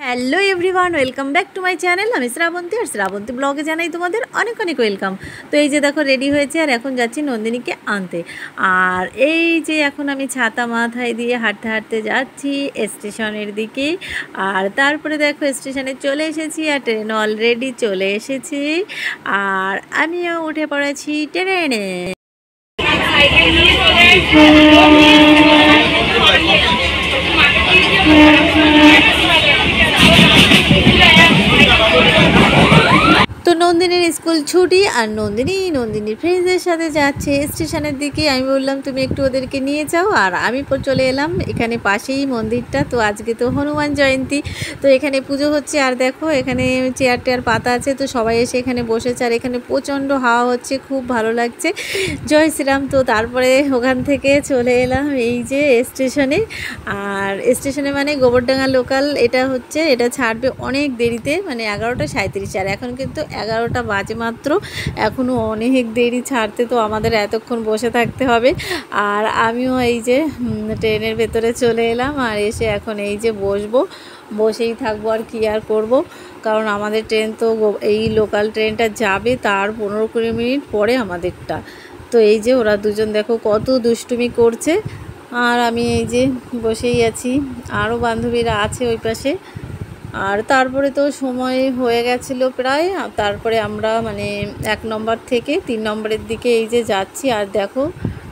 Hello everyone, welcome back to my channel. আমি শ্রাবন্তী, আর শ্রাবন্তী ব্লগে জানাই তোমাদের অনেক অনেক ওয়েলকাম। তো এই যে দেখো রেডি হয়েছে, আর এখন যাচ্ছি নন্দিনীকে আনতে। আর এই যে এখন আমি ছাতা মাথায় দিয়ে হাঁটতে হাঁটতে যাচ্ছি স্টেশনের দিকে। আর তারপরে দেখো স্টেশনে চলে এসেছি, আর ট্রেন অলরেডি চলে এসেছি, আর আমিও উঠে পড়েছি ট্রেনে। তো নন্দিনীর স্কুল ছুটি, আর নন্দিনীর ফ্রেন্ডসদের সাথে যাচ্ছে স্টেশনের দিকে। আমি বললাম তুমি একটু ওদেরকে নিয়ে যাও, আর আমি চলে এলাম এখানে পাশেই মন্দিরটা। তো আজকে তো হনুমান জয়ন্তী, তো এখানে পুজো হচ্ছে। আর দেখো এখানে চেয়ার টেয়ার পাতা আছে, তো সবাই এসে এখানে বসেছে, আর এখানে প্রচণ্ড হাওয়া হচ্ছে, খুব ভালো লাগছে। জয় শ্রীরাম। তো তারপরে ওখান থেকে চলে এলাম এই যে স্টেশনে। আর স্টেশনে মানে গোবরডাঙ্গা লোকাল, এটা ছাড়বে অনেক দেরিতে, মানে 11:37। আর এখন কিন্তু 11টা বাজে মাত্র, এখনও অনেক দেরি ছাড়তে। তো আমাদের এতক্ষণ বসে থাকতে হবে। আর আমিও এই যে ট্রেনের ভেতরে চলে এলাম, আর এসে এখন এই যে বসেই থাকবো, আর কি আর করবো, কারণ আমাদের ট্রেন তো এই লোকাল ট্রেনটা যাবে তার 15-20 মিনিট পরে আমাদেরটা। তো এই যে ওরা দুজন দেখো কত দুষ্টুমি করছে, আর আমি এই যে বসেই আছি, আরও বান্ধবীরা আছে ওই পাশে। আর তারপরে তো সময় হয়ে গেছিলো প্রায়, তারপরে আমরা মানে 1 নম্বর থেকে 3 নম্বরের দিকে এই যে যাচ্ছি। আর দেখো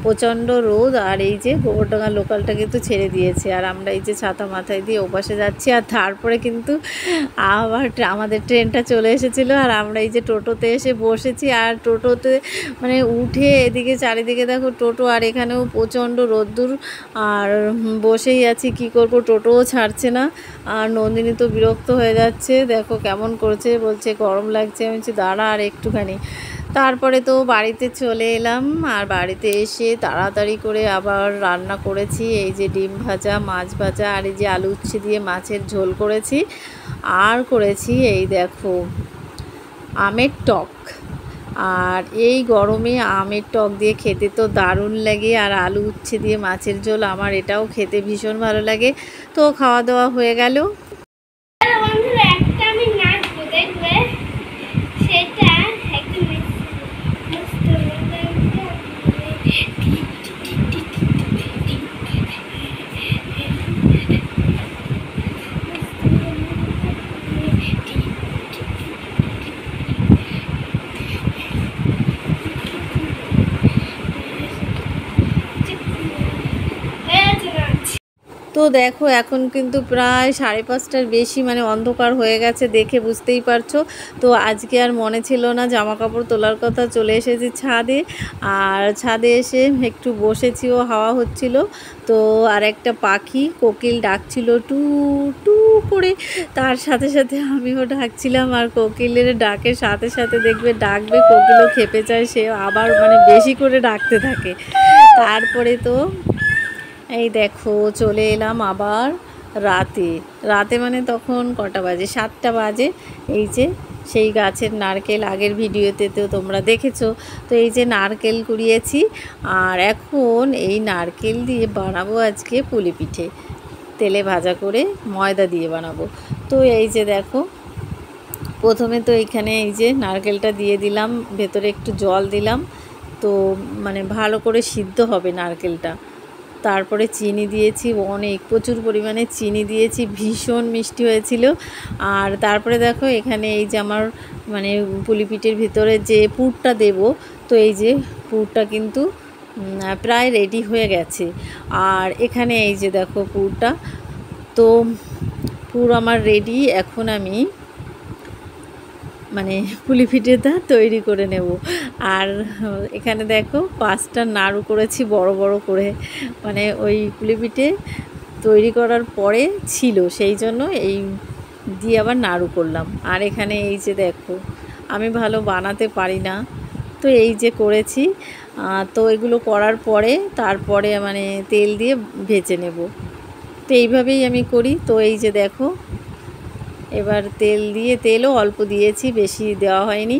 প্রচণ্ড রোদ, আর এই যে গোবরডাঙ্গা লোকালটা কিন্তু ছেড়ে দিয়েছে, আর আমরা এই যে ছাতা মাথায় দিয়ে ওপাশে যাচ্ছি। আর তারপরে কিন্তু আবার আমাদের ট্রেনটা চলে এসেছিলো, আর আমরা এই যে টোটোতে এসে বসেছি। আর টোটোতে মানে উঠে এদিকে চারিদিকে দেখো টোটো, আর এখানেও প্রচণ্ড রোদ্দুর, আর বসেই আছি, কি করব, টোটোও ছাড়ছে না। আর নন্দিনী তো বিরক্ত হয়ে যাচ্ছে, দেখো কেমন করছে, বলছে গরম লাগছে। আমি বলছি দাঁড়া আর একটুখানি। তারপরে তো বাড়িতে চলে এলাম, আর বাড়িতে এসে তাড়াতাড়ি করে আবার রান্না করেছি। এই যে ডিম ভাজা, মাছ ভাজা, আর এই যে আলু উচ্ছে দিয়ে মাছের ঝোল করেছি, আর করেছি এই দেখো আমের টক। আর এই গরমে আমের টক দিয়ে খেতে তো দারুণ লাগে, আর আলু উচ্ছে দিয়ে মাছের ঝোল আমার এটাও খেতে ভীষণ ভালো লাগে। তো খাওয়া দাওয়া হয়ে গেল। তো দেখো এখন কিন্তু প্রায় 5:30টার বেশি, মানে অন্ধকার হয়ে গেছে, দেখে বুঝতেই পারছো। তো আজকে আর মনে ছিল না জামা কাপড় তোলার কথা, চলে এসেছি ছাদে। আর ছাদে এসে একটু বসেছিও, হাওয়া হচ্ছিল। তো আর একটা পাখি কোকিল ডাকছিল টু টু করে, তার সাথে সাথে আমিও ডাকছিলাম। আর কোকিলের ডাকের সাথে সাথে দেখবে ডাকবে, কোকিলও খেপে যায়, সে আবার মানে বেশি করে ডাকতে থাকে। তারপরে তো এই দেখো চলে এলাম আবার রাতে মানে তখন কটা বাজে, 7টা বাজে। এই যে সেই গাছের নারকেল, আগের ভিডিওতে তো তোমরা দেখেছো। তো এই যে নারকেল কুড়িয়েছি, আর এখন এই নারকেল দিয়ে বানাবো আজকে পুলি পিঠে, তেলে ভাজা করে ময়দা দিয়ে বানাবো। তো এই যে দেখো প্রথমে তো এইখানে এই যে নারকেলটা দিয়ে দিলাম, ভেতরে একটু জল দিলাম, তো মানে ভালো করে সিদ্ধ হবে নারকেলটা। তারপরে চিনি দিয়েছি, প্রচুর পরিমাণে চিনি দিয়েছি, ভীষণ মিষ্টি হয়েছিল। আর তারপরে দেখো এখানে এই যে আমার মানে পুলি পিঠের ভিতরে যে পুরটা দেব, তো এই যে পুরটা কিন্তু প্রায় রেডি হয়ে গেছে। আর এখানে এই যে দেখো পুরটা, তো পুর আমার রেডি। এখন আমি মানে পুলি পিঠেটা তৈরি করে নেব। আর এখানে দেখো 5টা নাড়ু করেছি বড় বড় করে, মানে ওই পুলি পিঠে তৈরি করার পরে ছিল, সেই জন্য এই দিয়ে আবার নাড়ু করলাম। আর এখানে এই যে দেখো আমি ভালো বানাতে পারি না, তো এই যে করেছি। তো এগুলো করার পরে তারপরে মানে তেল দিয়ে ভেজে নেব। তো এইভাবেই আমি করি। তো এই যে দেখো এবার তেলও অল্প দিয়েছি, বেশি দেওয়া হয়নি।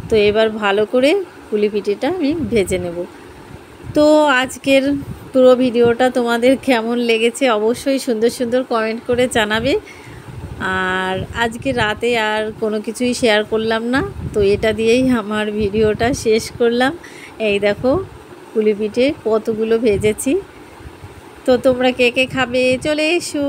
তো এবার ভালো করে পুলি পিঠেটা আমি ভেজে নেব। তো আজকের পুরো ভিডিওটা তোমাদের কেমন লেগেছে অবশ্যই সুন্দর সুন্দর কমেন্ট করে জানাবে। আর আজকে রাতে আর কোনো কিছুই শেয়ার করলাম না, তো এটা দিয়েই আমার ভিডিওটা শেষ করলাম। এই দেখো পুলি পিঠে কতগুলো ভেজেছি। তো তোমরা কে কে খাবে চলে এসো।